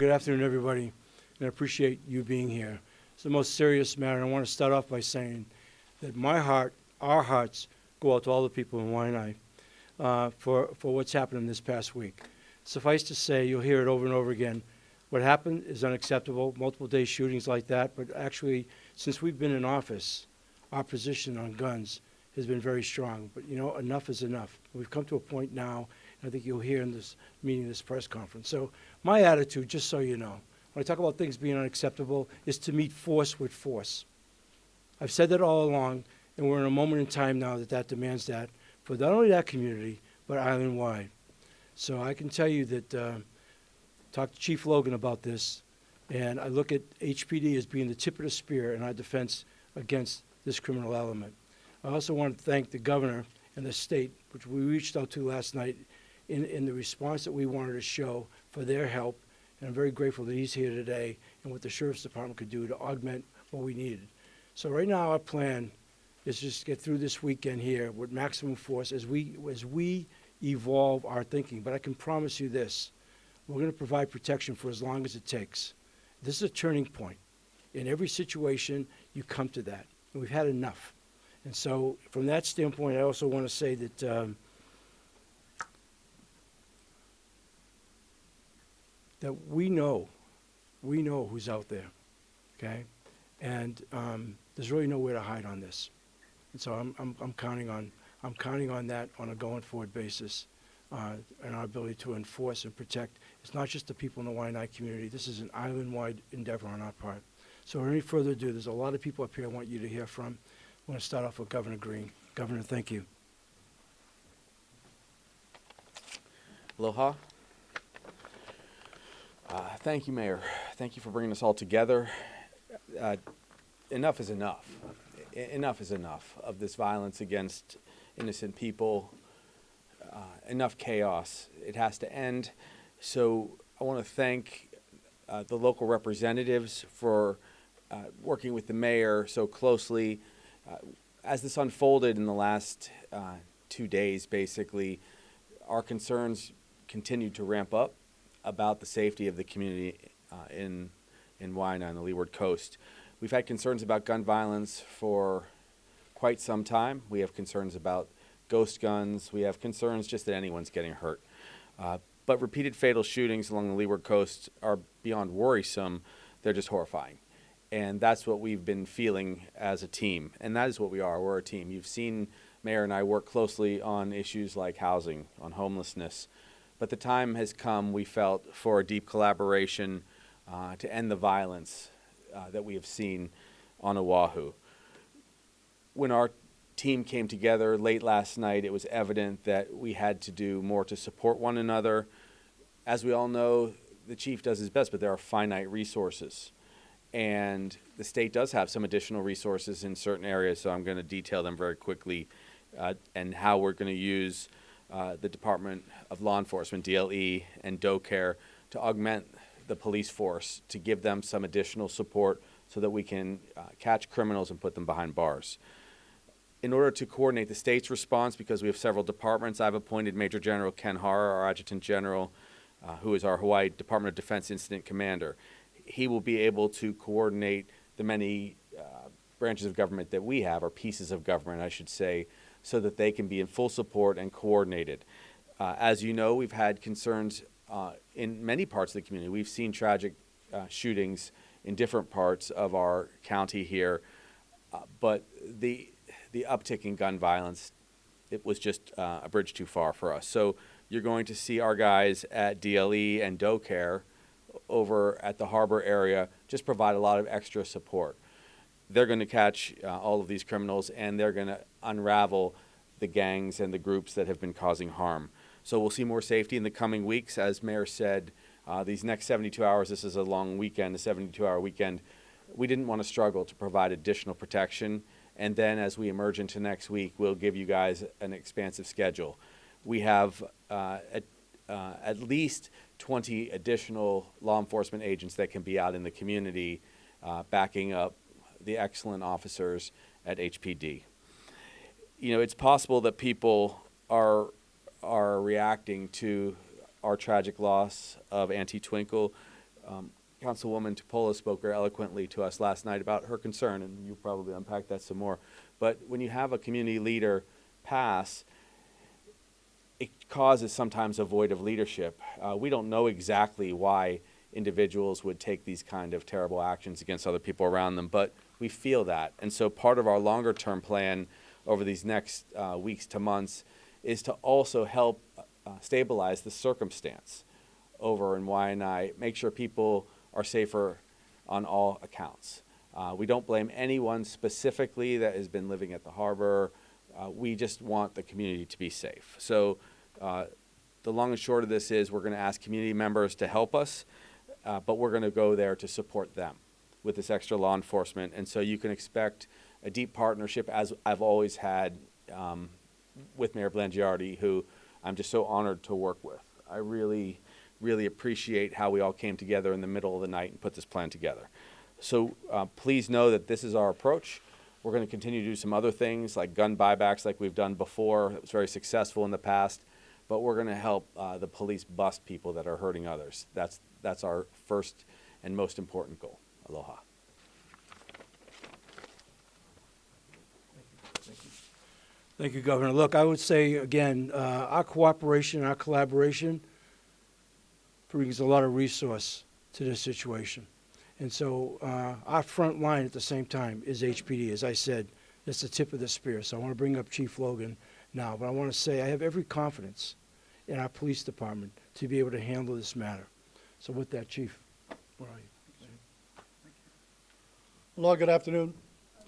Good afternoon, everybody, and I appreciate you being here. It's the most serious matter. I want to start off by saying that our hearts go out to all the people in Waiʻanae for what's happened this past week. Suffice to say, you'll hear it over and over again. What happened is unacceptable, multiple day shootings like that, but actually, since we've been in office, our position on guns has been very strong. But, enough is enough. We've come to a point now, and I think you'll hear in this meeting, this press conference. So my attitude, just so you know, when I talk about things being unacceptable, is to meet force with force. I've said that all along, and we're in a moment in time now that demands that for not only that community, but island-wide. So I can tell you that talked to Chief Logan about this, and I look at HPD as being the tip of the spear in our defense against this criminal element. I also want to thank the governor and the state, which we reached out to last night, in the response that we wanted to show for their help. And I'm very grateful that he's here today and what the Sheriff's Department could do to augment what we needed. So right now our plan is just to get through this weekend here with maximum force as we evolve our thinking. But I can promise you this, we're going to provide protection for as long as it takes. This is a turning point. In every situation, you come to that. And we've had enough. And so from that standpoint, I also want to say that that we know who's out there, okay? And there's really nowhere to hide on this. And so I'm counting on that on a going forward basis, and our ability to enforce and protect. It's not just the people in the Waiʻanae community. This is an island-wide endeavor on our part. So without any further ado, there's a lot of people up here I want you to hear from. I want to start off with Governor Green. Governor, thank you. Aloha. Thank you, Mayor. Thank you for bringing us all together. Enough is enough. Enough is enough of this violence against innocent people. Enough chaos. It has to end. So I want to thank the local representatives for working with the mayor so closely. As this unfolded in the last 2 days, basically, our concerns continued to ramp up about the safety of the community in Waiʻanae on the Leeward Coast. We've had concerns about gun violence for quite some time. We have concerns about ghost guns. We have concerns just that anyone's getting hurt. But repeated fatal shootings along the Leeward Coast are beyond worrisome. They're just horrifying. And that's what we've been feeling as a team. And that is what we are. We're a team. You've seen Mayor and I work closely on issues like housing, on homelessness. But the time has come, we felt, for a deep collaboration to end the violence that we have seen on Oahu. When our team came together late last night, it was evident that we had to do more to support one another. As we all know, the chief does his best, but there are finite resources. And the state does have some additional resources in certain areas, so I'm going to detail them very quickly and how we're going to use the Department of Law Enforcement, DLE, and DoCare to augment the police force to give them some additional support so that we can catch criminals and put them behind bars. In order to coordinate the state's response, because we have several departments, I've appointed Major General Ken Hara, our Adjutant General, who is our Hawaii Department of Defense Incident Commander. He will be able to coordinate the many branches of government that we have, or pieces of government, I should say, so that they can be in full support and coordinated. As you know, we've had concerns in many parts of the community. We've seen tragic shootings in different parts of our county here, but the uptick in gun violence, it was just a bridge too far for us. So you're going to see our guys at DLE and DoCare over at the harbor area just provide a lot of extra support. They're going to catch all of these criminals, and they're going to unravel the gangs and the groups that have been causing harm. So we'll see more safety in the coming weeks. As Mayor said, these next 72 hours, this is a long weekend, a 72-hour weekend. We didn't want to struggle to provide additional protection. And then as we emerge into next week, we'll give you guys an expansive schedule. We have at least 20 additional law enforcement agents that can be out in the community backing up the excellent officers at HPD. You know, it's possible that people are reacting to our tragic loss of Auntie Twinkle Councilwoman Tupola spoke very eloquently to us last night about her concern, and you'll probably unpack that some more. But when you have a community leader pass, it causes sometimes a void of leadership. We don't know exactly why individuals would take these kind of terrible actions against other people around them, but we feel that. And so part of our longer term plan over these next weeks to months is to also help stabilize the circumstance over in Waiʻanae, make sure people are safer on all accounts. We don't blame anyone specifically that has been living at the harbor. We just want the community to be safe. So the long and short of this is we're going to ask community members to help us, but we're going to go there to support them with this extra law enforcement. And so you can expect a deep partnership, as I've always had with Mayor Blangiardi, who I'm just so honored to work with. I really, really appreciate how we all came together in the middle of the night and put this plan together. So please know that this is our approach. We're going to continue to do some other things like gun buybacks like we've done before. It was very successful in the past, but we're going to help the police bust people that are hurting others. That's our first and most important goal. Aloha. Thank you, Governor. Look, I would say, again, our cooperation, our collaboration brings a lot of resource to this situation. And so our front line at the same time is HPD. As I said, that's the tip of the spear. So I want to bring up Chief Logan now, but I want to say I have every confidence in our police department to be able to handle this matter. So with that, Chief, where are you? Hello, good afternoon.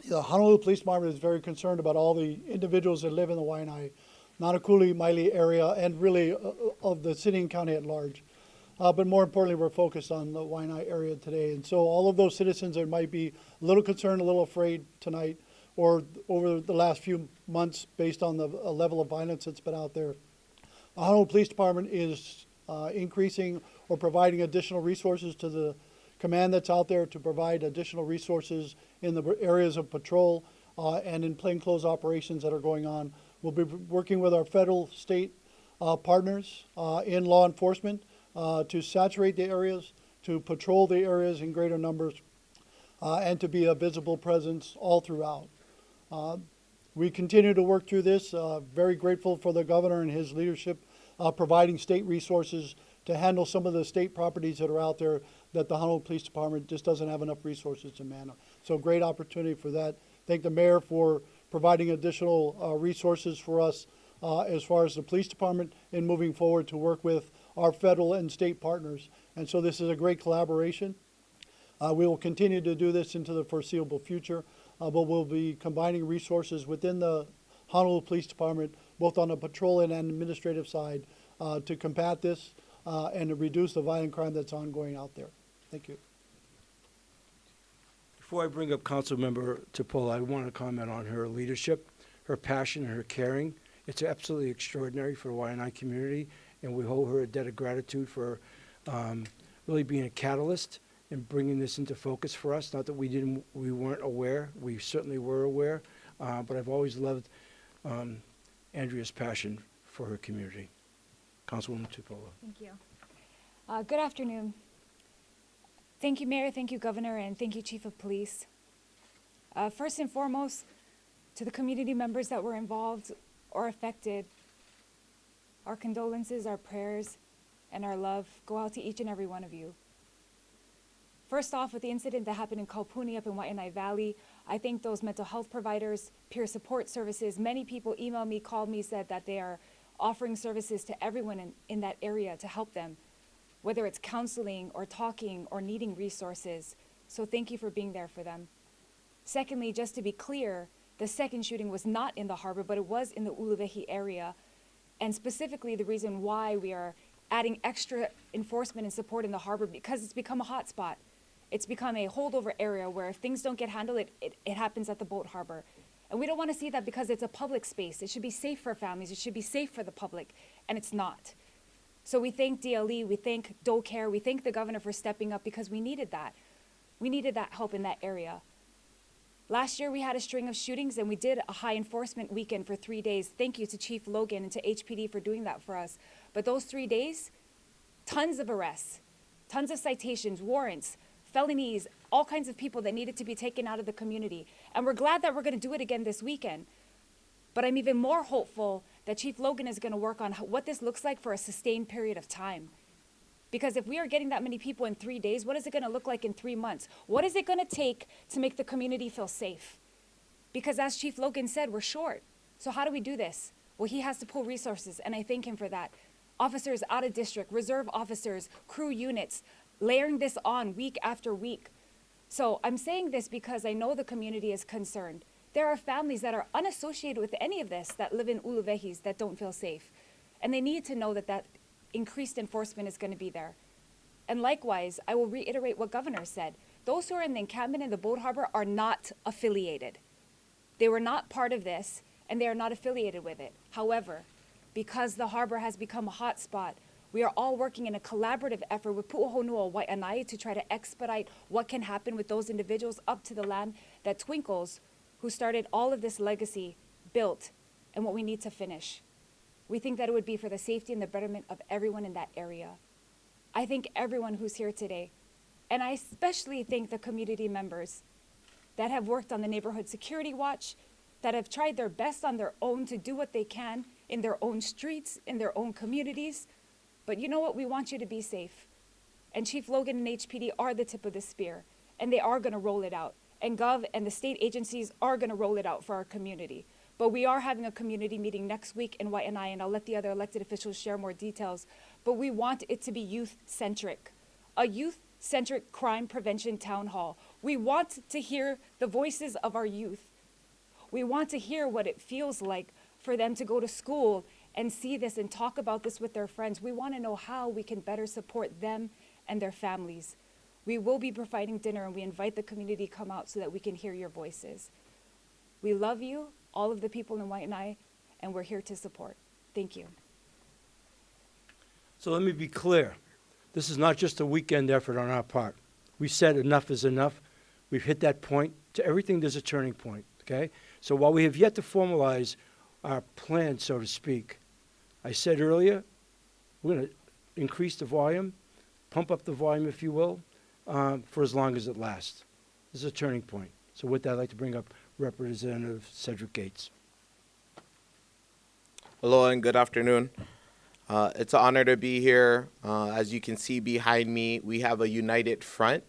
The Honolulu Police Department is very concerned about all the individuals that live in the Waiʻanae, Nanakuli, Maile area, and really of the city and county at large. But more importantly, we're focused on the Waiʻanae area today. And so all of those citizens that might be a little concerned, a little afraid tonight, or over the last few months based on the level of violence that's been out there, the Honolulu Police Department is increasing or providing additional resources to the command that's out there to provide additional resources in the areas of patrol and in plainclothes operations that are going on. We'll be working with our federal, state partners in law enforcement to saturate the areas, to patrol the areas in greater numbers, and to be a visible presence all throughout. We continue to work through this. Very grateful for the governor and his leadership providing state resources to handle some of the state properties that are out there that the Honolulu Police Department just doesn't have enough resources to man. So great opportunity for that. Thank the mayor for providing additional resources for us as far as the police department in moving forward to work with our federal and state partners. And so this is a great collaboration. We will continue to do this into the foreseeable future, but we'll be combining resources within the Honolulu Police Department, both on the patrol and administrative side, to combat this and to reduce the violent crime that's ongoing out there. Thank you. Before I bring up Councilmember Tupola, I want to comment on her leadership, her passion, and her caring. It's absolutely extraordinary for the Waiʻanae community, and we owe her a debt of gratitude for really being a catalyst and bringing this into focus for us. Not that we weren't aware, we certainly were aware, but I've always loved Andria's passion for her community. Councilwoman Tupola. Thank you. Good afternoon. Thank you, Mayor, thank you, Governor, and thank you, Chief of Police. First and foremost, to the community members that were involved or affected, our condolences, our prayers, and our love go out to each and every one of you. First off, with the incident that happened in Kaupuni up in Waiʻanae Valley, I thank those mental health providers, peer support services. Many people emailed me, called me, said that they are offering services to everyone in that area to help them, whether it's counseling or talking or needing resources. So thank you for being there for them. Secondly, just to be clear, the second shooting was not in the harbor, but it was in the Uluwehi area. And specifically the reason why we are adding extra enforcement and support in the harbor, because it's become a hot spot. It's become a holdover area where if things don't get handled, it happens at the boat harbor. And we don't want to see that because it's a public space. It should be safe for families. It should be safe for the public, and it's not. So we thank DLE, we thank DoCare, we thank the governor for stepping up because we needed that. We needed that help in that area. Last year we had a string of shootings and we did a high enforcement weekend for 3 days. Thank you to Chief Logan and to HPD for doing that for us. But those 3 days, tons of arrests, tons of citations, warrants, felonies, all kinds of people that needed to be taken out of the community. And we're glad that we're going to do it again this weekend. But I'm even more hopeful that Chief Logan is going to work on what this looks like for a sustained period of time. Because if we are getting that many people in 3 days, what is it going to look like in 3 months? What is it going to take to make the community feel safe? Because as Chief Logan said, we're short. So how do we do this? Well, he has to pull resources, and I thank him for that. Officers out of district, reserve officers, crew units, layering this on week after week. So I'm saying this because I know the community is concerned. There are families that are unassociated with any of this that live in uluvehis that don't feel safe. And they need to know that that increased enforcement is going to be there. And likewise, I will reiterate what Governor said. Those who are in the encampment in the boat harbor are not affiliated. They were not part of this, and they are not affiliated with it. However, because the harbor has become a hot spot, we are all working in a collaborative effort with Pu'uhonua Waiʻanae to try to expedite what can happen with those individuals up to the land that Twinkles, who started all of this legacy, built, and what we need to finish. We think that it would be for the safety and the betterment of everyone in that area. I thank everyone who's here today, and I especially thank the community members that have worked on the Neighborhood Security Watch, that have tried their best on their own to do what they can in their own streets, in their own communities. But you know what? We want you to be safe. And Chief Logan and HPD are the tip of the spear, and they are going to roll it out. And Gov and the state agencies are going to roll it out for our community. But we are having a community meeting next week in Waiʻanae, and I'll let the other elected officials share more details. But we want it to be youth-centric, a youth-centric crime prevention town hall. We want to hear the voices of our youth. We want to hear what it feels like for them to go to school and see this and talk about this with their friends. We want to know how we can better support them and their families. We will be providing dinner, and we invite the community to come out so that we can hear your voices. We love you, all of the people in Waiʻanae, and we're here to support. Thank you. So let me be clear. This is not just a weekend effort on our part. We said enough is enough. We've hit that point. To everything, there's a turning point, okay? So while we have yet to formalize our plan, so to speak, I said earlier, we're going to increase the volume, pump up the volume, if you will, for as long as it lasts. This is a turning point. So with that, I'd like to bring up Representative Cedric Gates. Hello and good afternoon. It's an honor to be here. As you can see behind me, we have a united front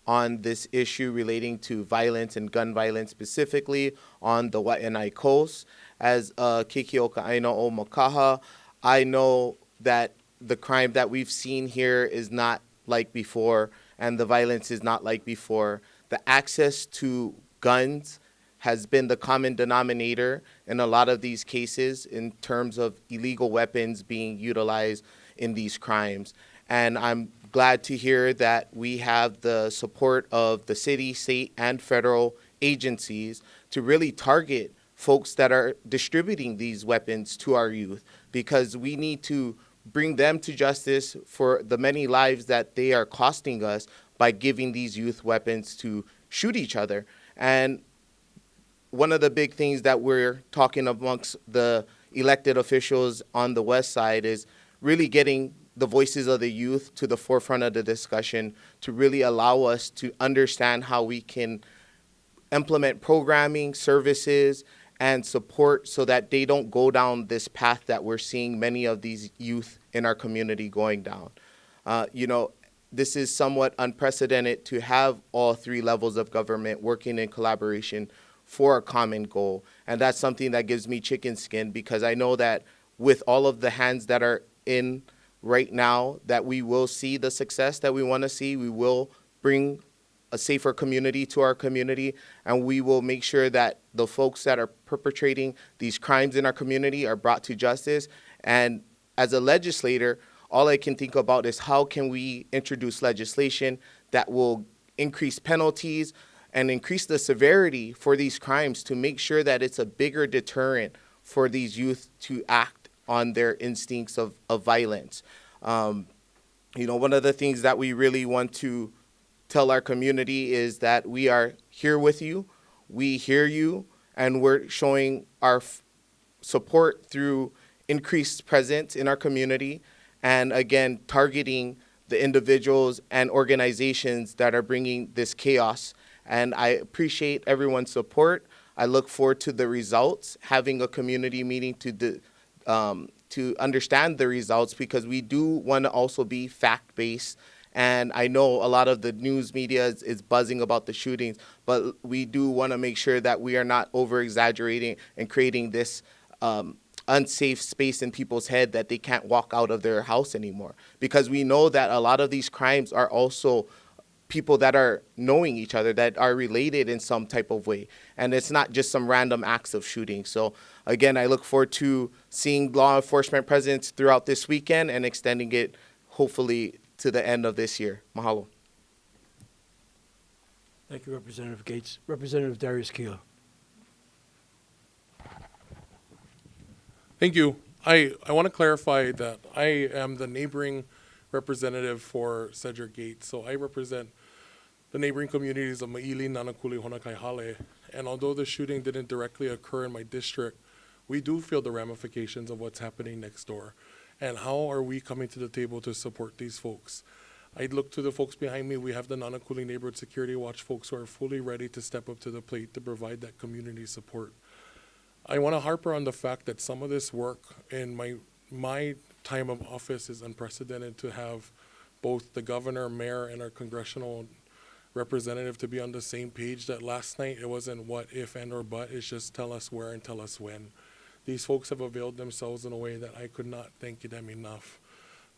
on this issue relating to violence and gun violence, specifically on the Waiʻanae Coast. As Kikioka Aina o Makaha, I know that the crime that we've seen here is not like before, and the violence is not like before. The access to guns has been the common denominator in a lot of these cases in terms of illegal weapons being utilized in these crimes. And I'm glad to hear that we have the support of the city, state, and federal agencies to really target folks that are distributing these weapons to our youth, because we need to bring them to justice for the many lives that they are costing us by giving these youth weapons to shoot each other. And one of the big things that we're talking amongst the elected officials on the west side is really getting the voices of the youth to the forefront of the discussion to really allow us to understand how we can implement programming, services, and support so that they don't go down this path that we're seeing many of these youth in our community going down. This is somewhat unprecedented to have all three levels of government working in collaboration for a common goal. And that's something that gives me chicken skin, because I know that with all of the hands that are in right now, that we will see the success that we want to see. We will bring a safer community to our community, and we will make sure that the folks that are perpetrating these crimes in our community are brought to justice. And as a legislator, all I can think about is how can we introduce legislation that will increase penalties and increase the severity for these crimes to make sure that it's a bigger deterrent for these youth to act on their instincts of violence. One of the things that we really want to tell our community is that we are here with you, we hear you, and we're showing our support through increased presence in our community, and again, targeting the individuals and organizations that are bringing this chaos. And I appreciate everyone's support. I look forward to the results, having a community meeting to understand the results, because we do want to also be fact-based. And I know a lot of the news media is buzzing about the shootings, but we do want to make sure that we are not over-exaggerating and creating this unsafe space in people's head that they can't walk out of their house anymore. Because we know that a lot of these crimes are also people that are knowing each other, that are related in some type of way. And it's not just some random acts of shooting. So again, I look forward to seeing law enforcement presence throughout this weekend and extending it hopefully to the end of this year. Mahalo. Thank you, Representative Gates. Representative Darius Kila. Thank you. I want to clarify that I am the neighboring representative for Cedric Gates. So I represent the neighboring communities of Maili, Nanakuli, Honakaihale. And although the shooting didn't directly occur in my district, we do feel the ramifications of what's happening next door. And how are we coming to the table to support these folks? I look to the folks behind me. We have the Nanakuli Neighborhood Security Watch folks who are fully ready to step up to the plate to provide that community support. I want to harp on the fact that some of this work in my time of office is unprecedented, to have both the governor, mayor, and our congressional representative to be on the same page. That last night it wasn't what, if, and, or but. It's just tell us where and tell us when. These folks have availed themselves in a way that I could not thank them enough.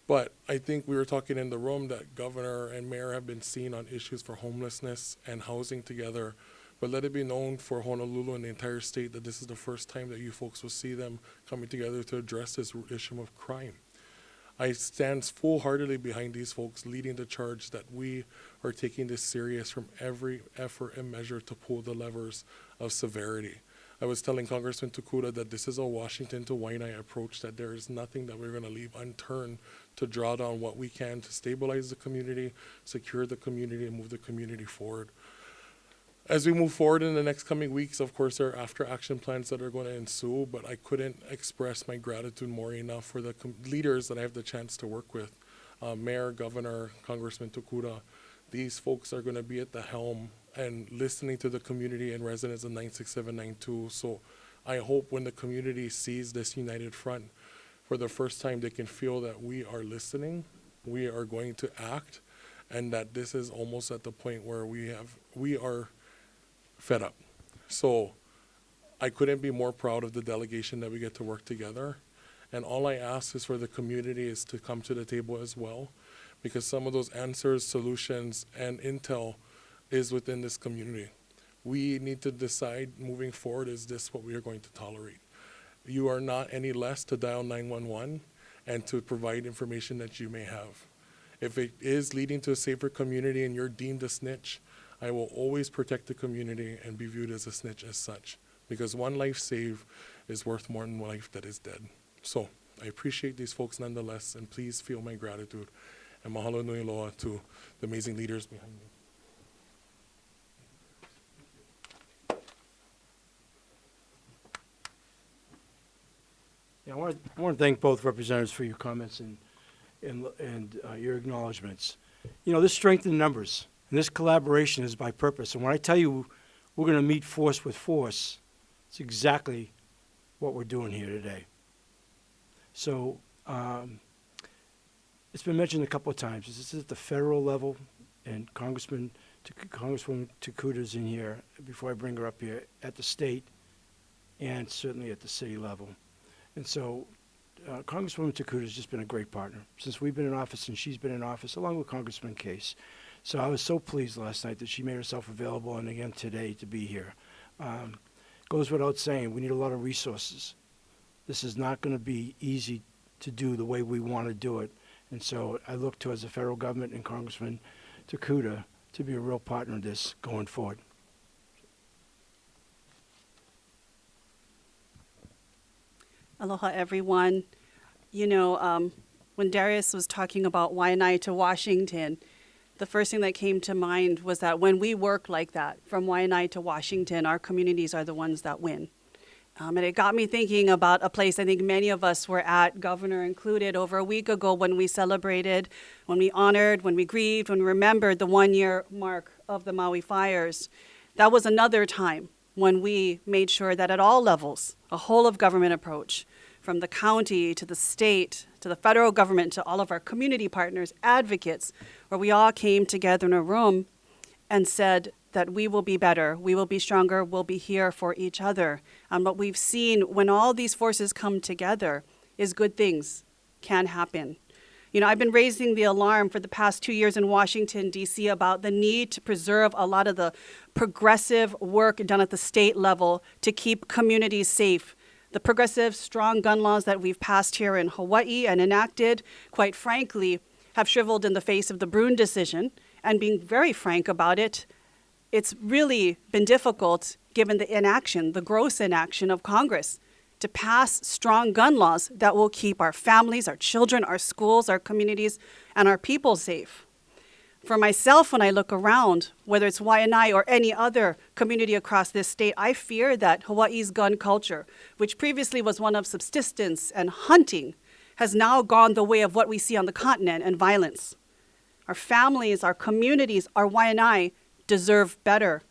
But I think we were talking in the room that governor and mayor have been seen on issues for homelessness and housing together. But let it be known for Honolulu and the entire state that this is the first time that you folks will see them coming together to address this issue of crime. I stand full-heartedly behind these folks leading the charge that we are taking this serious from every effort and measure to pull the levers of severity. I was telling Congressman Tokuda that this is a Washington to Waiʻanae approach, that there is nothing that we're going to leave unturned to draw down what we can to stabilize the community, secure the community, and move the community forward. As we move forward in the next coming weeks, of course, there are after-action plans that are going to ensue, but I couldn't express my gratitude more enough for the leaders that I have the chance to work with. Mayor, Governor, Congressman Tokuda, these folks are going to be at the helm and listening to the community and residents of 96792. So I hope when the community sees this united front, for the first time, they can feel that we are listening, we are going to act, and that this is almost at the point where we are fed up. So I couldn't be more proud of the delegation that we get to work together. And all I ask is for the community is to come to the table as well, because some of those answers, solutions, and intel is within this community. We need to decide moving forward, is this what we are going to tolerate? You are not any less to dial 911 and to provide information that you may have. If it is leading to a safer community and you're deemed a snitch, I will always protect the community and be viewed as a snitch as such, because one life saved is worth more than one life that is dead. So I appreciate these folks nonetheless, and please feel my gratitude. And mahalo nui loa to the amazing leaders behind me. Yeah, I want to thank both representatives for your comments and your acknowledgments. You know, this strength in numbers and this collaboration is by purpose. And when I tell you we're going to meet force with force, it's exactly what we're doing here today. So it's been mentioned a couple of times. This is at the federal level, and Congresswoman Tokuda's in here before I bring her up here, at the state and certainly at the city level. And so Congresswoman Tokuda has just been a great partner since we've been in office and she's been in office, along with Congressman Case. So I was so pleased last night that she made herself available, and again today, to be here. Goes without saying, we need a lot of resources. This is not going to be easy to do the way we want to do it. And so I look towards the federal government and Congressman Tokuda to be a real partner in this going forward. Aloha, everyone. You know, when Darius was talking about Waiʻanae to Washington, the first thing that came to mind was that when we work like that, from Waiʻanae to Washington, our communities are the ones that win. And it got me thinking about a place I think many of us were at, Governor included, over a week ago when we celebrated, when we honored, when we grieved, when we remembered the 1-year mark of the Maui fires. That was another time when we made sure that at all levels, a whole of government approach, from the county to the state to the federal government to all of our community partners, advocates, where we all came together in a room and said that we will be better, we will be stronger, we'll be here for each other. And what we've seen when all these forces come together is good things can happen. You know, I've been raising the alarm for the past 2 years in Washington, D.C. about the need to preserve a lot of the progressive work done at the state level to keep communities safe. The progressive, strong gun laws that we've passed here in Hawaii and enacted, quite frankly, have shriveled in the face of the Brune decision. And being very frank about it, it's really been difficult given the inaction, the gross inaction of Congress to pass strong gun laws that will keep our families, our children, our schools, our communities, and our people safe. For myself, when I look around, whether it's Waiʻanae or any other community across this state, I fear that Hawaii's gun culture, which previously was one of subsistence and hunting, has now gone the way of what we see on the continent and violence. Our families, our communities, our Waiʻanae deserve better.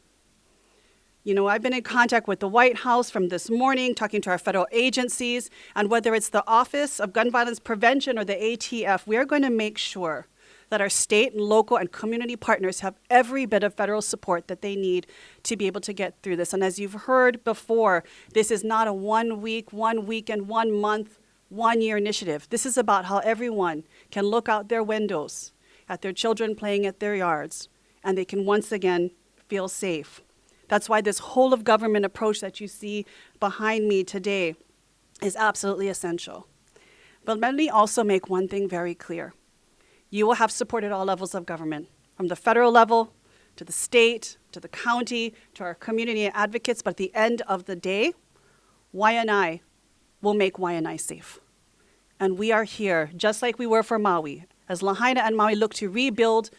You know, I've been in contact with the White House from this morning, talking to our federal agencies, and whether it's the Office of Gun Violence Prevention or the ATF, we're going to make sure that our state and local and community partners have every bit of federal support that they need to be able to get through this. And as you've heard before, this is not a 1 week, 1 weekend, 1 month, 1 year initiative. This is about how everyone can look out their windows at their children playing at their yards, and they can once again feel safe. That's why this whole of government approach that you see behind me today is absolutely essential. But let me also make one thing very clear. You will have support at all levels of government, from the federal level to the state, to the county, to our community advocates. But at the end of the day, Waiʻanae will make Waiʻanae safe. And we are here, just like we were for Maui. As Lahaina and Maui look to rebuild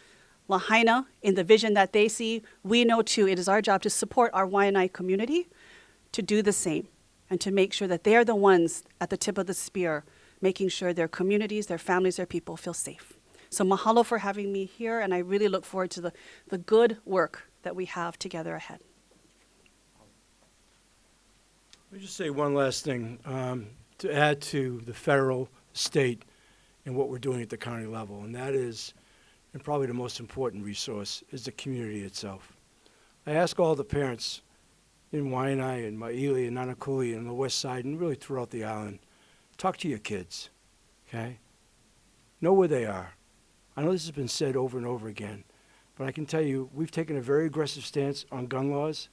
Lahaina in the vision that they see, we know too it is our job to support our Waiʻanae community to do the same and to make sure that they are the ones at the tip of the spear, making sure their communities, their families, their people feel safe. So mahalo for having me here, and I really look forward to the good work that we have together ahead. Let me just say one last thing to add to the federal, state, and what we're doing at the county level, and that is, and probably the most important resource, is the community itself. I ask all the parents in Waiʻanae and Maʻili and Nanakuli and the west side and really throughout the island, talk to your kids, okay? Know where they are. I know this has been said over and over again, but I can tell you we've taken a very aggressive stance on gun laws.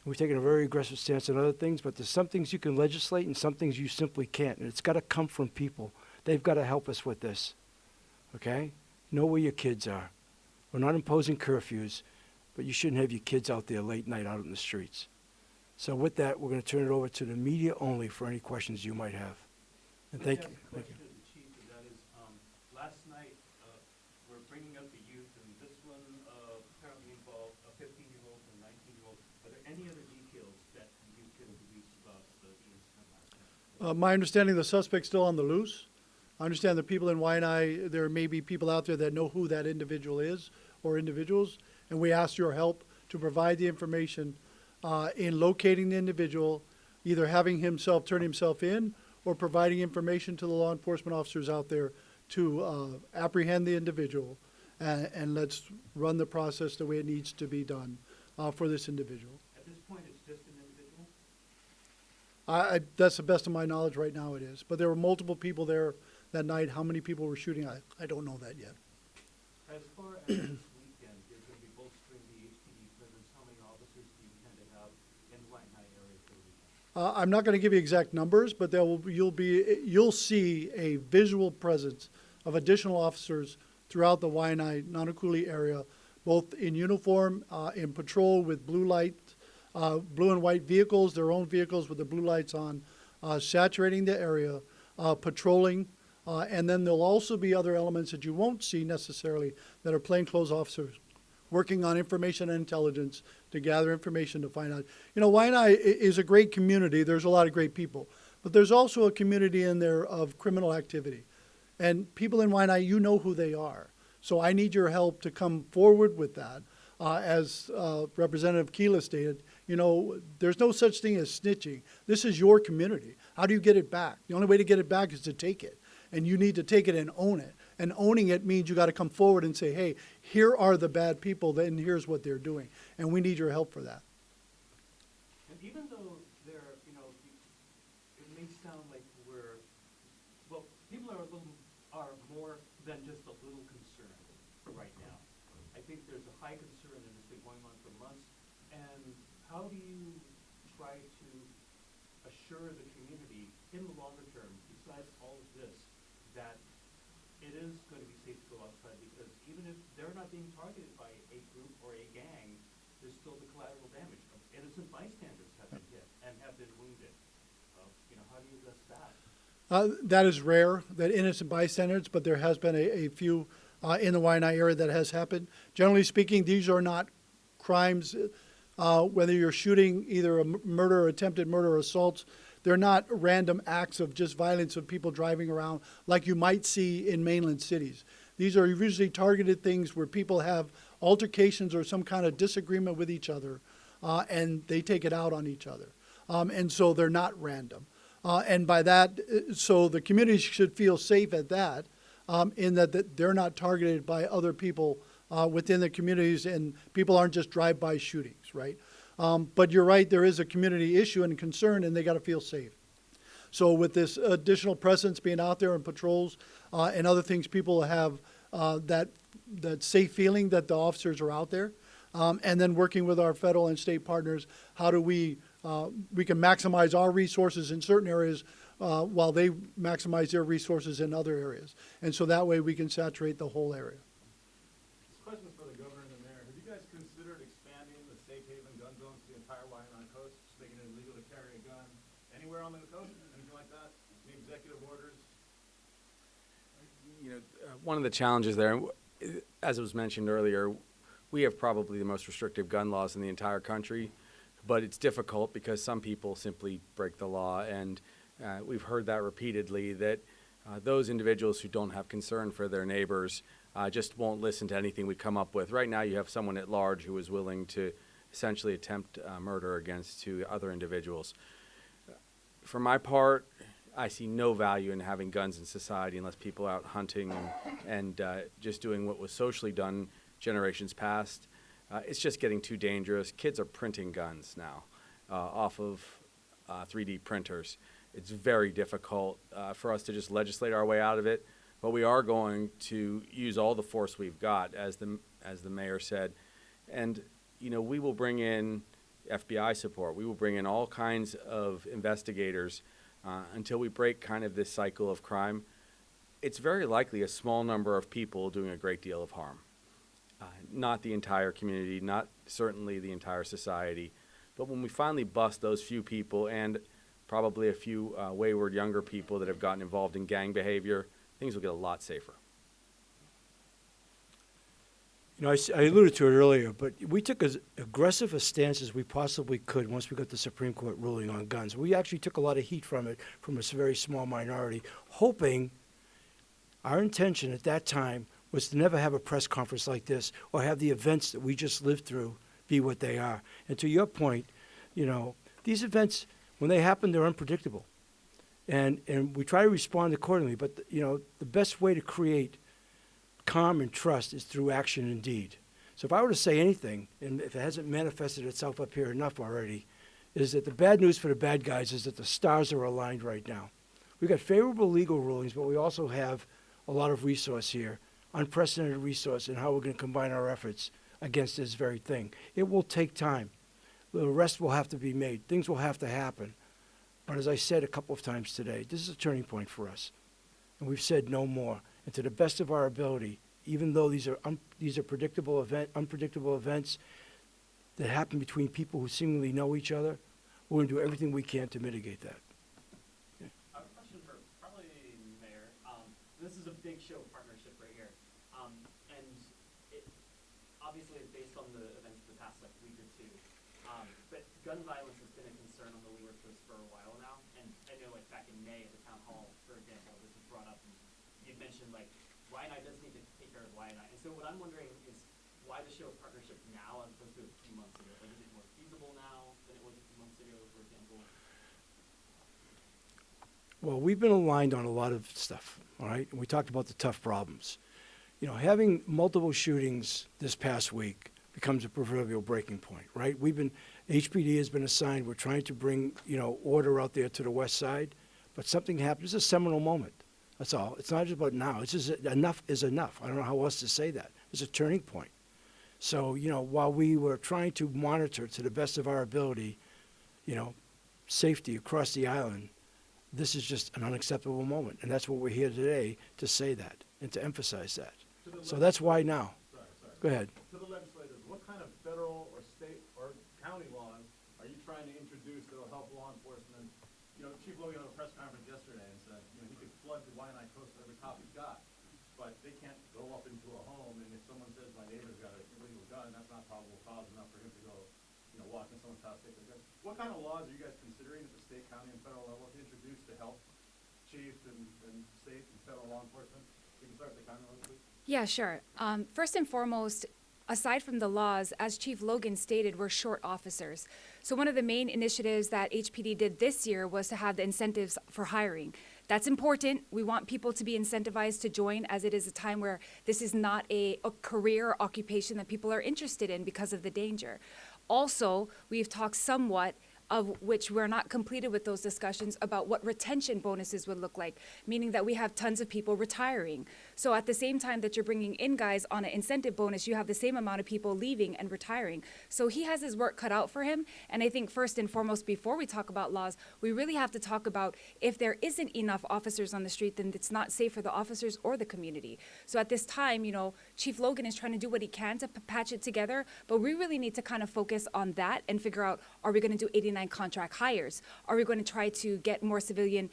We've taken a very aggressive stance on other things, but there's some things you can legislate and some things you simply can't, and it's got to come from people. They've got to help us with this, okay? Know where your kids are. We're not imposing curfews, but you shouldn't have your kids out there late night out in the streets. So with that, we're going to turn it over to the media only for any questions you might have. And thank you. Thank you. Chief, and that is, last night, we're bringing out the youth, and this one apparently involved a 15-year-old and a 19-year-old. Are there any other details that you can release about the incident? My understanding, the suspect's still on the loose. I understand the people in Waiʻanae, there may be people out there that know who that individual is or individuals, and we ask your help to provide the information in locating the individual, either having himself turn himself in or providing information to the law enforcement officers out there to apprehend the individual, and let's run the process the way it needs to be done for this individual. At this point, it's just an individual? That's the best of my knowledge right now it is. But there were multiple people there that night. How many people were shooting, I don't know that yet. As far as this weekend, you're going to be bolstering the HPD presence. How many officers do you intend to have in the Waiʻanae area for the weekend? I'm not going to give you exact numbers, but you'll see a visual presence of additional officers throughout the Waiʻanae Nanakuli area, both in uniform, in patrol with blue light, blue and white vehicles, their own vehicles with the blue lights on, saturating the area, patrolling, and then there'll also be other elements that you won't see necessarily that are plainclothes officers working on information and intelligence to gather information to find out. You know, Waiʻanae is a great community. There's a lot of great people. But there's also a community in there of criminal activity. And people in Waiʻanae, you know who they are. So I need your help to come forward with that. As Representative Kila stated, you know, there's no such thing as snitching. This is your community. How do you get it back? The only way to get it back is to take it. And you need to take it and own it. And owning it means you got to come forward and say, hey, here are the bad people, and here's what they're doing. And we need your help for that. And even though they're, you know, it may sound like we're, well, people are more than just a little concerned right now. I think there's a high concern and it's been going on for months. And how do you try to assure the community in the longer term, besides all of this, that it is going to be safe to go outside? Because even if they're not being targeted by a group or a gang, there's still the collateral damage. Innocent bystanders have been hit and have been wounded. You know, how do you address that? That is rare, that innocent bystanders, but there has been a few in the Waiʻanae area that has happened. Generally speaking, these are not crimes, whether you're shooting either a murder or attempted murder or assaults. They're not random acts of just violence of people driving around like you might see in mainland cities. These are usually targeted things where people have altercations or some kind of disagreement with each other, and they take it out on each other. And so they're not random. And by that, so the community should feel safe at that, in that they're not targeted by other people within the communities, and people aren't just drive-by shootings, right? But you're right, there is a community issue and concern, and they got to feel safe. So with this additional presence being out there and patrols and other things, people have that safe feeling that the officers are out there. And then working with our federal and state partners, how do we can maximize our resources in certain areas while they maximize their resources in other areas. And so that way we can saturate the whole area. This question's for the governor and the mayor. Have you guys considered expanding the safe haven gun zones to the entire Waiʻanae Coast, just making it illegal to carry a gun anywhere on the coast, anything like that? Any executive orders? You know, one of the challenges there, as it was mentioned earlier, we have probably the most restrictive gun laws in the entire country, but it's difficult because some people simply break the law, and we've heard that repeatedly, that those individuals who don't have concern for their neighbors just won't listen to anything we come up with. Right now you have someone at large who is willing to essentially attempt murder against two other individuals. For my part, I see no value in having guns in society unless people are out hunting and just doing what was socially done generations past. It's just getting too dangerous. Kids are printing guns now off of 3D printers. It's very difficult for us to just legislate our way out of it, but we are going to use all the force we've got, as the mayor said. And you know, we will bring in FBI support. We will bring in all kinds of investigators until we break kind of this cycle of crime. It's very likely a small number of people doing a great deal of harm. Not the entire community, not certainly the entire society. But when we finally bust those few people, and probably a few wayward younger people that have gotten involved in gang behavior, things will get a lot safer. You know, I alluded to it earlier, but we took as aggressive a stance as we possibly could once we got the Supreme Court ruling on guns. We actually took a lot of heat from it, from a very small minority, hoping our intention at that time was to never have a press conference like this or have the events that we just lived through be what they are. And to your point, you know, these events, when they happen, they're unpredictable. And we try to respond accordingly, but, you know, the best way to create calm and trust is through action and deed. So if I were to say anything, and if it hasn't manifested itself up here enough already, is that the bad news for the bad guys is that the stars are aligned right now. We've got favorable legal rulings, but we also have a lot of resource here, unprecedented resource, and how we're going to combine our efforts against this very thing. It will take time. The rest will have to be made. Things will have to happen. But as I said a couple of times today, this is a turning point for us. And we've said no more. And to the best of our ability, even though these are unpredictable events that happen between people who seemingly know each other, we're going to do everything we can to mitigate that. I have a question for probably Mayor. This is a big show partnership right here. And it, obviously it's based from the events of the past like week or two. But gun violence has been a concern on the Leeward Coast for a while now, and I know like back in May at the town hall, for example, this was brought up, and you'd mentioned like Waiʻanae does need to take care of Waiʻanae. And so what I'm wondering is why the show partnership now as opposed to a few months ago? Like, is it more feasible now than it was a few months ago, for example? Well, we've been aligned on a lot of stuff, all right? And we talked about the tough problems. You know, having multiple shootings this past week becomes a proverbial breaking point, right? HPD has been assigned, we're trying to bring, order out there to the west side, but something happened. It's a seminal moment. That's all. It's not just about now. It's just enough is enough. I don't know how else to say that. It's a turning point. So, while we were trying to monitor to the best of our ability, safety across the island, this is just an unacceptable moment. And that's what we're here today to say that and to emphasize that. So that's why now. Sorry. Go ahead. To the legislators, what kind of federal or state or county laws are you trying to introduce that will help law enforcement? Chief Logan had a press conference yesterday and said, he could flood the Waiʻanae Coast with every cop he's got, but they can't go up into a home, and if someone says my neighbor's got an illegal gun, that's not probable cause enough for him to go, walk in someone's house, take their gun. What kind of laws are you guys considering at the state, county, and federal level to introduce to help chiefs and state and federal law enforcement? We can start at the county level, please. Yeah, sure. First and foremost, aside from the laws, as Chief Logan stated, we're short officers. So one of the main initiatives that HPD did this year was to have the incentives for hiring. That's important. We want people to be incentivized to join, as it is a time where this is not a career or occupation that people are interested in because of the danger. Also, we've talked somewhat, of which we're not completed with those discussions, about what retention bonuses would look like, meaning that we have tons of people retiring. So at the same time that you're bringing in guys on an incentive bonus, you have the same amount of people leaving and retiring. So he has his work cut out for him. And I think first and foremost, before we talk about laws, we really have to talk about if there isn't enough officers on the street, then it's not safe for the officers or the community. So at this time, Chief Logan is trying to do what he can to patch it together, but we really need to kind of focus on that and figure out, are we going to do 89 contract hires? Are we going to try to get more civilian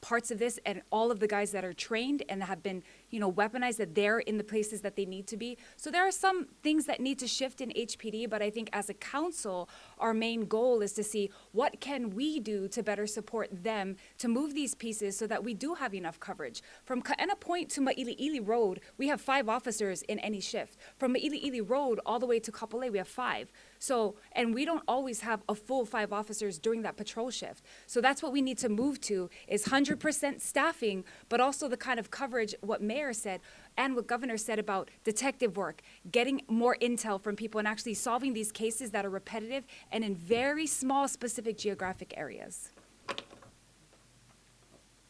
parts of this, and all of the guys that are trained and have been, weaponized, that they're in the places that they need to be? So there are some things that need to shift in HPD, but I think as a council, our main goal is to see what can we do to better support them to move these pieces so that we do have enough coverage. From Kaena Point to Maʻiliʻili Road, we have 5 officers in any shift. From Maʻiliʻili Road all the way to Kapolei, we have 5. So, and we don't always have a full 5 officers during that patrol shift. So that's what we need to move to, is 100% staffing, but also the kind of coverage, what Mayor said and what Governor said about detective work, getting more intel from people and actually solving these cases that are repetitive and in very small specific geographic areas.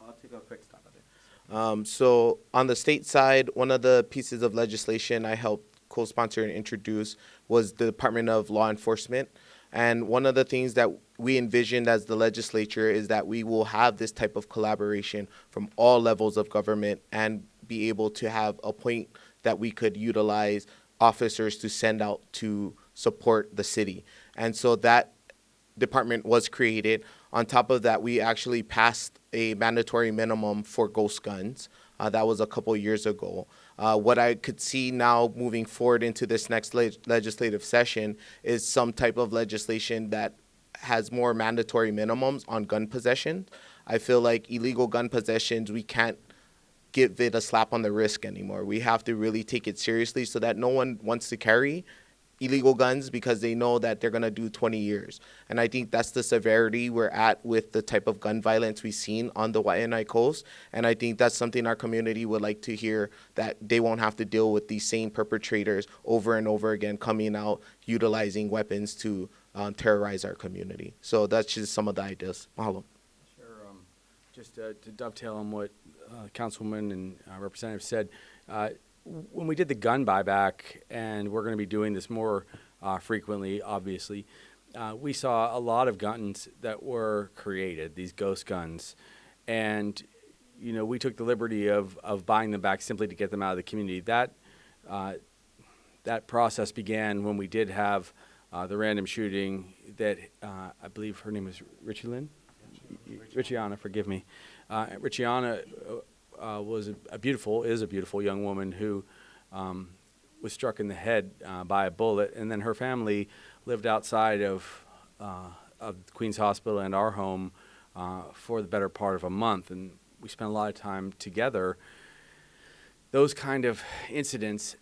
I'll take a quick stop at it. So on the state side, one of the pieces of legislation I helped co-sponsor and introduce was the Department of Law Enforcement. And one of the things that we envisioned as the legislature is that we will have this type of collaboration from all levels of government and be able to have a point that we could utilize officers to send out to support the city. And so that department was created. On top of that, we actually passed a mandatory minimum for ghost guns. That was a couple years ago. What I could see now moving forward into this next legislative session is some type of legislation that has more mandatory minimums on gun possession. I feel like illegal gun possessions, we can't give it a slap on the wrist anymore. We have to really take it seriously so that no one wants to carry illegal guns because they know that they're going to do 20 years. And I think that's the severity we're at with the type of gun violence we've seen on the Waiʻanae Coast. And I think that's something our community would like to hear, that they won't have to deal with these same perpetrators over and over again, coming out, utilizing weapons to terrorize our community. So that's just some of the ideas. Mahalo. Sure. Just to dovetail on what Councilwoman and Representative said, when we did the gun buyback, and we're going to be doing this more frequently, obviously, we saw a lot of guns that were created, these ghost guns. And, we took the liberty of buying them back simply to get them out of the community. That process began when we did have the random shooting that I believe her name was Richiana, forgive me. Richiana is a beautiful young woman who was struck in the head by a bullet, and then her family lived outside of Queens Hospital and our home for the better part of a month, and we spent a lot of time together. Those kind of incidents,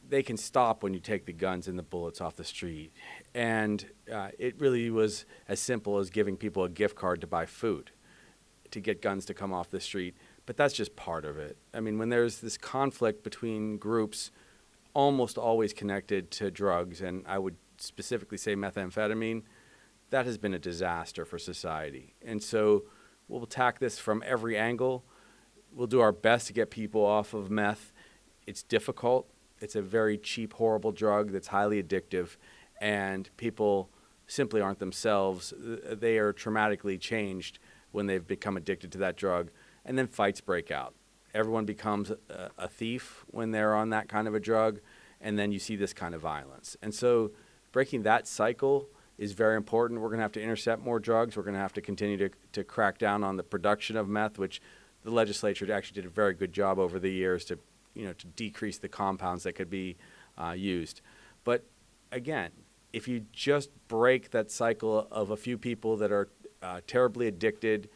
they can stop when you take the guns and the bullets off the street. And it really was as simple as giving people a gift card to buy food to get guns to come off the street. But that's just part of it. I mean, when there's this conflict between groups, almost always connected to drugs, and I would specifically say methamphetamine, that has been a disaster for society. And so we'll attack this from every angle. We'll do our best to get people off of meth. It's difficult. It's a very cheap, horrible drug that's highly addictive, and people simply aren't themselves. They are traumatically changed when they've become addicted to that drug, and then fights break out. Everyone becomes a thief when they're on that kind of a drug, and then you see this kind of violence. And so breaking that cycle is very important. We're going to have to intercept more drugs. We're going to have to continue to crack down on the production of meth, which the legislature actually did a very good job over the years to decrease the compounds that could be used. But again, if you just break that cycle of a few people that are terribly addicted,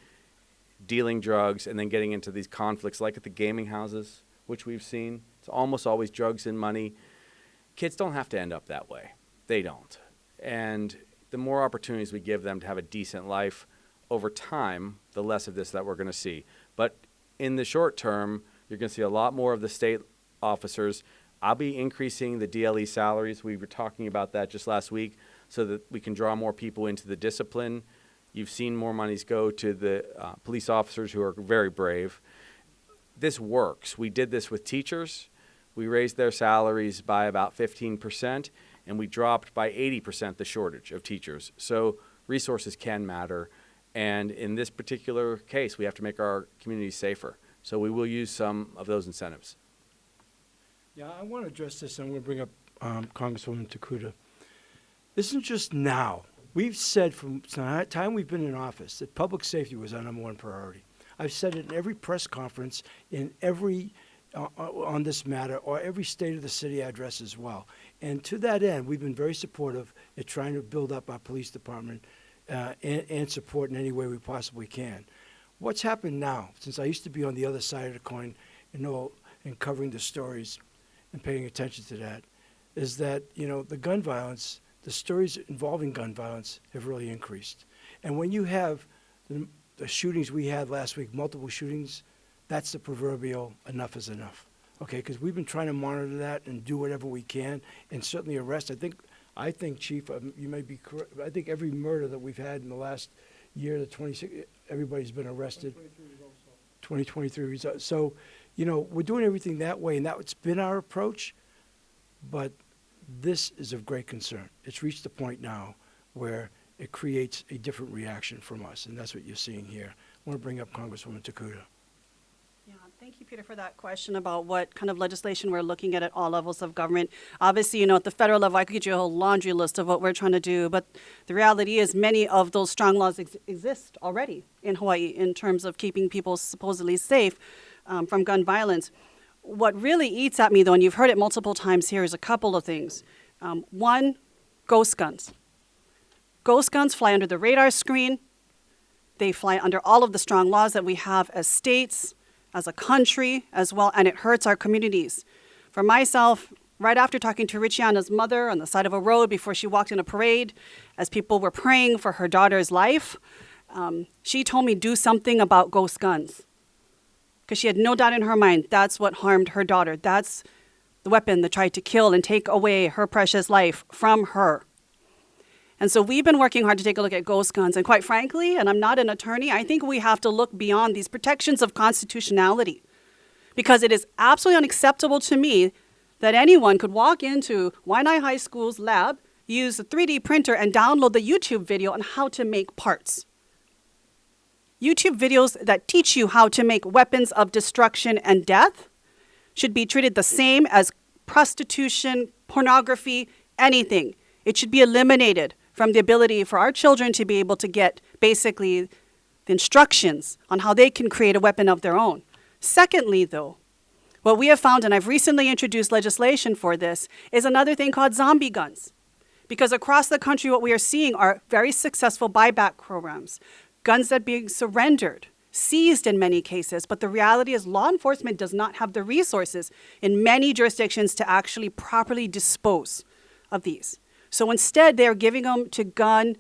dealing drugs, and then getting into these conflicts like at the gaming houses, which we've seen, it's almost always drugs and money. Kids don't have to end up that way. They don't. And the more opportunities we give them to have a decent life over time, the less of this that we're going to see. But in the short term, you're going to see a lot more of the state officers. I'll be increasing the DLE salaries. We were talking about that just last week so that we can draw more people into the discipline. You've seen more monies go to the police officers who are very brave. This works. We did this with teachers. We raised their salaries by about 15%, and we dropped by 80% the shortage of teachers. So resources can matter. And in this particular case, we have to make our communities safer. So we will use some of those incentives. Yeah, I want to address this, and I'm going to bring up Congresswoman Tokuda. This isn't just now. We've said from the time we've been in office that public safety was our number one priority. I've said it in every press conference, in every on this matter, or every State of the City address as well. And to that end, we've been very supportive at trying to build up our police department and support in any way we possibly can. What's happened now, since I used to be on the other side of the coin and covering the stories and paying attention to that, is that, the gun violence, the stories involving gun violence have really increased. And when you have the shootings we had last week, multiple shootings, that's the proverbial enough is enough. Okay, because we've been trying to monitor that and do whatever we can, and certainly arrest. I think, Chief, you may be correct. I think every murder that we've had in the last year, the 26, everybody's been arrested. 2023 results. So, we're doing everything that way, and that's been our approach. But this is of great concern. It's reached the point now where it creates a different reaction from us, and that's what you're seeing here. I want to bring up Congresswoman Tokuda. Yeah, thank you, Peter, for that question about what kind of legislation we're looking at all levels of government. Obviously, at the federal level, I could get you a whole laundry list of what we're trying to do, but the reality is many of those strong laws exist already in Hawaii in terms of keeping people supposedly safe from gun violence. What really eats at me, though, and you've heard it multiple times here, is a couple of things. One, ghost guns. Ghost guns fly under the radar screen. They fly under all of the strong laws that we have as states, as a country as well, and it hurts our communities. For myself, right after talking to Richiana's mother on the side of a road before she walked in a parade, as people were praying for her daughter's life, she told me do something about ghost guns. Because she had no doubt in her mind that's what harmed her daughter. That's the weapon that tried to kill and take away her precious life from her. And so we've been working hard to take a look at ghost guns. And quite frankly, and I'm not an attorney, I think we have to look beyond these protections of constitutionality. Because it is absolutely unacceptable to me that anyone could walk into Waiʻanae High School's lab, use a 3D printer, and download the YouTube video on how to make parts. YouTube videos that teach you how to make weapons of destruction and death should be treated the same as prostitution, pornography, anything. It should be eliminated from the ability for our children to be able to get basically the instructions on how they can create a weapon of their own. Secondly, though, What we have found, and I've recently introduced legislation for this, is another thing called zombie guns. Because across the country, what we are seeing are very successful buyback programs, guns that are being surrendered, seized in many cases. But the reality is law enforcement does not have the resources in many jurisdictions to actually properly dispose of these. So instead, they're giving them to gun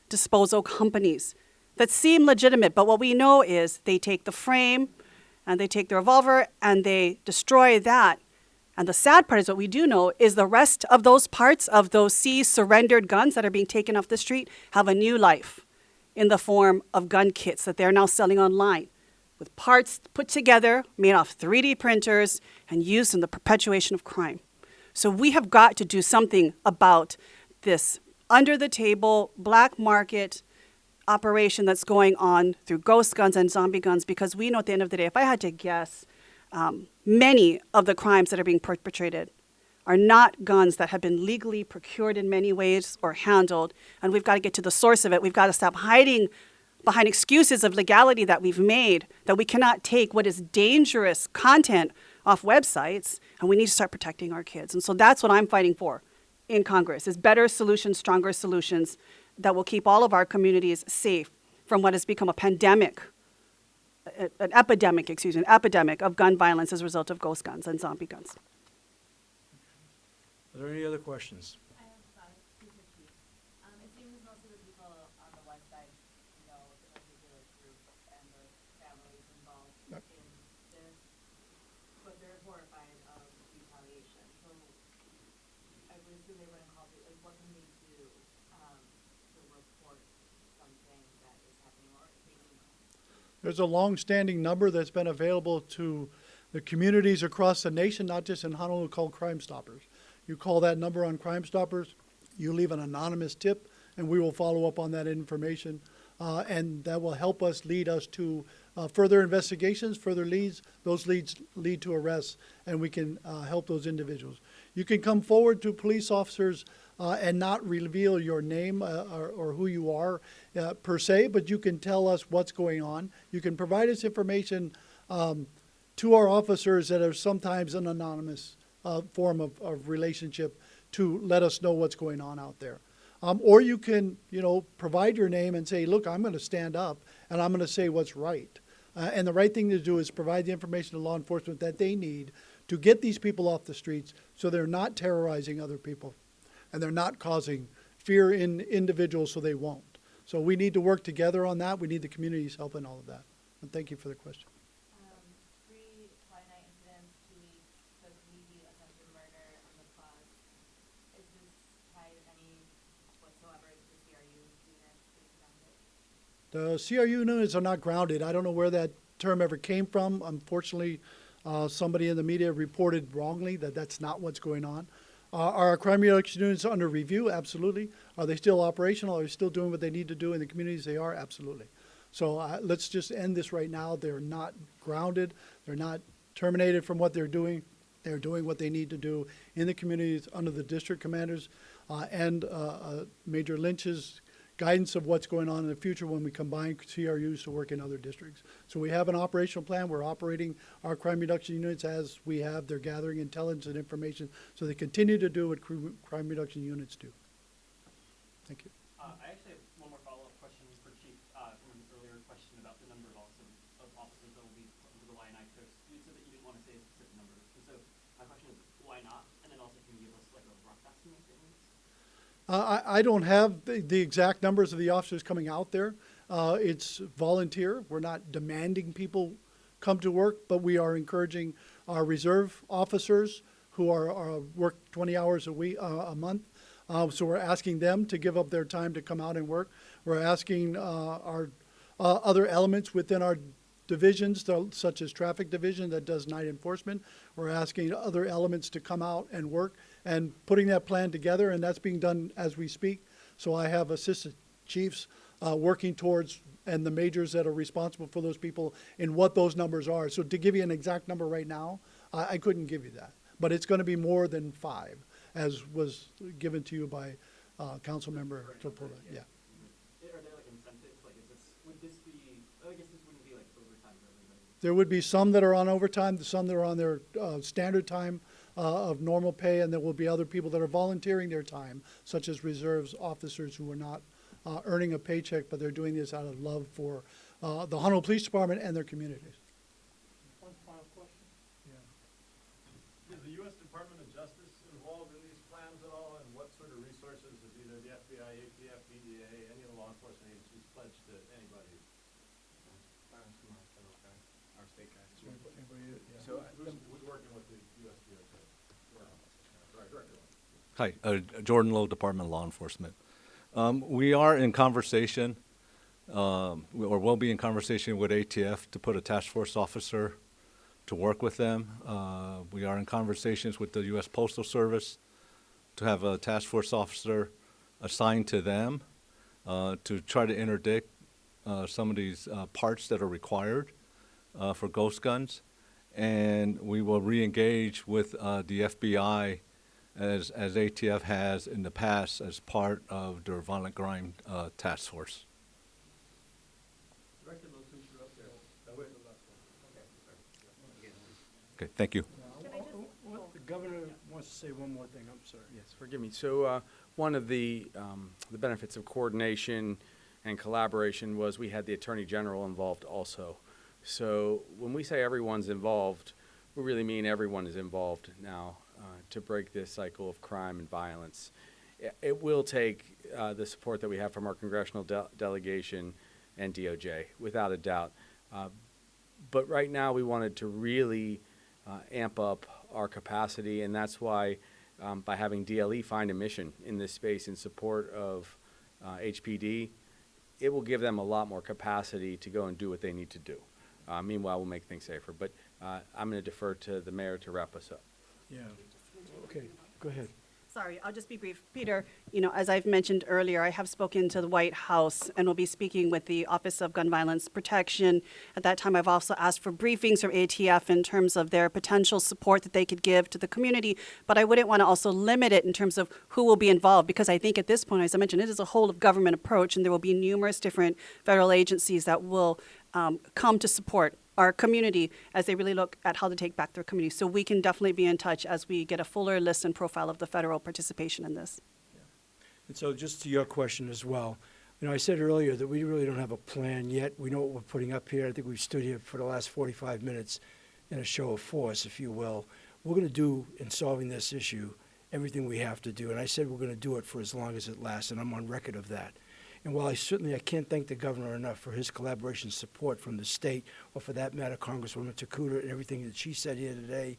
disposal companies that seem legitimate. But what we know is they take the frame and they take the revolver and they destroy that. And the sad part is what we do know is the rest of those parts of those seized, surrendered guns that are being taken off the street have a new life in the form of gun kits that they're now selling online with parts put together, made off 3D printers, and used in the perpetuation of crime. So we have got to do something about this under-the-table, black market operation that's going on through ghost guns and zombie guns, because we know at the end of the day, if I had to guess, many of the crimes that are being perpetrated are not guns that have been legally procured in many ways or handled, and we've got to get to the source of it. We've got to stop hiding behind excuses of legality that we've made, that we cannot take what is dangerous content off websites, and we need to start protecting our kids. And so that's what I'm fighting for in Congress, is better solutions, stronger solutions that will keep all of our communities safe from what has become a pandemic, an epidemic of gun violence as a result of ghost guns and zombie guns. Are there any other questions? I have it seems most of the people on the west side know the particular group and the families involved in this, but they're horrified of retaliation. So I would assume they wouldn't call it, like, what can they do to report something that is happening or maybe not? There's a long-standing number that's been available to the communities across the nation, not just in Honolulu, called Crime Stoppers. You call that number on Crime Stoppers, you leave an anonymous tip, and we will follow up on that information. And that will help us, lead us to further investigations, further leads. Those leads lead to arrests, and we can help those individuals. You can come forward to police officers and not reveal your name or who you are per se, but you can tell us what's going on. You can provide us information to our officers that are sometimes an anonymous form of relationship to let us know what's going on out there. Or you can, provide your name and say, look, I'm going to stand up and I'm going to say what's right. And the right thing to do is provide the information to law enforcement that they need to get these people off the streets so they're not terrorizing other people and they're not causing fear in individuals so they won't. So we need to work together on that. We need the community's help in all of that. And thank you for the question. Waiʻanae incidents, 2 weeks, the community attempted murder on the cause. Is this tied any whatsoever to the CRU units being grounded? The CRU units are not grounded. I don't know where that term ever came from. Unfortunately, somebody in the media reported wrongly that that's not what's going on. Are our crime reduction units under review? Absolutely. Are they still operational? Are they still doing what they need to do in the communities? They are, absolutely. So let's just end this right now. They're not grounded. They're not terminated from what they're doing. They're doing what they need to do in the communities under the district commanders and Major Lynch's guidance of what's going on in the future when we combine CRUs to work in other districts. So we have an operational plan. We're operating our crime reduction units as we have. They're gathering intelligence and information so they continue to do what crime reduction units do. Thank you. I actually have one more follow-up question for Chief from an earlier question about the number of officers that will be over the Waiʻanae Coast. You said that you didn't want to say a specific number. And so my question is, why not? And then also, can you give us like a rough estimate? I don't have the exact numbers of the officers coming out there. It's volunteer. We're not demanding people come to work, but we are encouraging our reserve officers who are work 20 hours a month. So we're asking them to give up their time to come out and work. We're asking our other elements within our divisions, such as traffic division that does night enforcement. We're asking other elements to come out and work and putting that plan together, and that's being done as we speak. So I have assistant chiefs working towards, and the majors that are responsible for those people in what those numbers are. So to give you an exact number right now, I couldn't give you that. But it's going to be more than 5, as was given to you by Councilmember Tupola. Yeah. Are there like incentives? Like, would this be? I guess this wouldn't be like overtime for everybody. There would be some that are on overtime, some that are on their standard time of normal pay, and there will be other people that are volunteering their time, such as reserves officers who are not earning a paycheck, but they're doing this out of love for the Honolulu Police Department and their communities. One final question. Is the U.S. Department of Justice involved in these plans at all, and what sort of resources is either the FBI, ATF, BDA, any of the law enforcement agencies pledged to anybody? Our state guys. So who's working with the U.S. DOJ? Right, Director. Hi, Jordan Lowe, Department of Law Enforcement. We are in conversation, or will be in conversation with ATF to put a task force officer to work with them. We are in conversations with the U.S. Postal Service to have a task force officer assigned to them to try to interdict some of these parts that are required for ghost guns. And we will re-engage with the FBI as ATF has in the past as part of their violent crime task force. Director, those things are up there. Okay, thank you. The governor wants to say one more thing, I'm sorry. Yes, forgive me. So one of the benefits of coordination and collaboration was we had the Attorney General involved also. So when we say everyone's involved, we really mean everyone is involved now to break this cycle of crime and violence. It will take the support that we have from our congressional delegation and DOJ, without a doubt. But right now we wanted to really amp up our capacity, and that's why by having DLE find a mission in this space in support of HPD, it will give them a lot more capacity to go and do what they need to do. Meanwhile, we'll make things safer. But I'm going to defer to the mayor to wrap us up. Yeah. Okay, go ahead. Sorry, I'll just be brief. Peter, as I've mentioned earlier, I have spoken to the White House and will be speaking with the Office of Gun Violence Protection. At that time, I've also asked for briefings from ATF in terms of their potential support that they could give to the community, but I wouldn't want to also limit it in terms of who will be involved, because I think at this point, as I mentioned, it is a whole of government approach, and there will be numerous different federal agencies that will come to support our community as they really look at how to take back their community. So we can definitely be in touch as we get a fuller list and profile of the federal participation in this. And so just to your question as well, I said earlier that we really don't have a plan yet. We know what we're putting up here. I think we've stood here for the last 45 minutes in a show of force, if you will. We're going to do, in solving this issue, everything we have to do. And I said we're going to do it for as long as it lasts, and I'm on record of that. And while I can't thank the governor enough for his collaboration support from the state, or for that matter, Congresswoman Tokuda and everything that she said here today,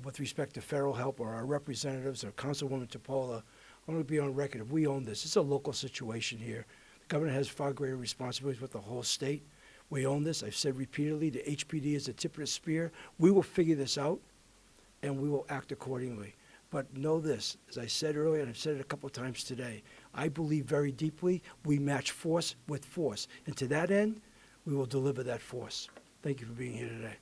with respect to federal help or our representatives or Councilwoman Tupola, I'm going to be on record. We own this. It's a local situation here. The governor has far greater responsibilities with the whole state. We own this. I've said repeatedly, the HPD is the tip of the spear. We will figure this out, and we will act accordingly. But know this, as I said earlier, and I've said it a couple of times today, I believe very deeply we match force with force. And to that end, we will deliver that force. Thank you for being here today.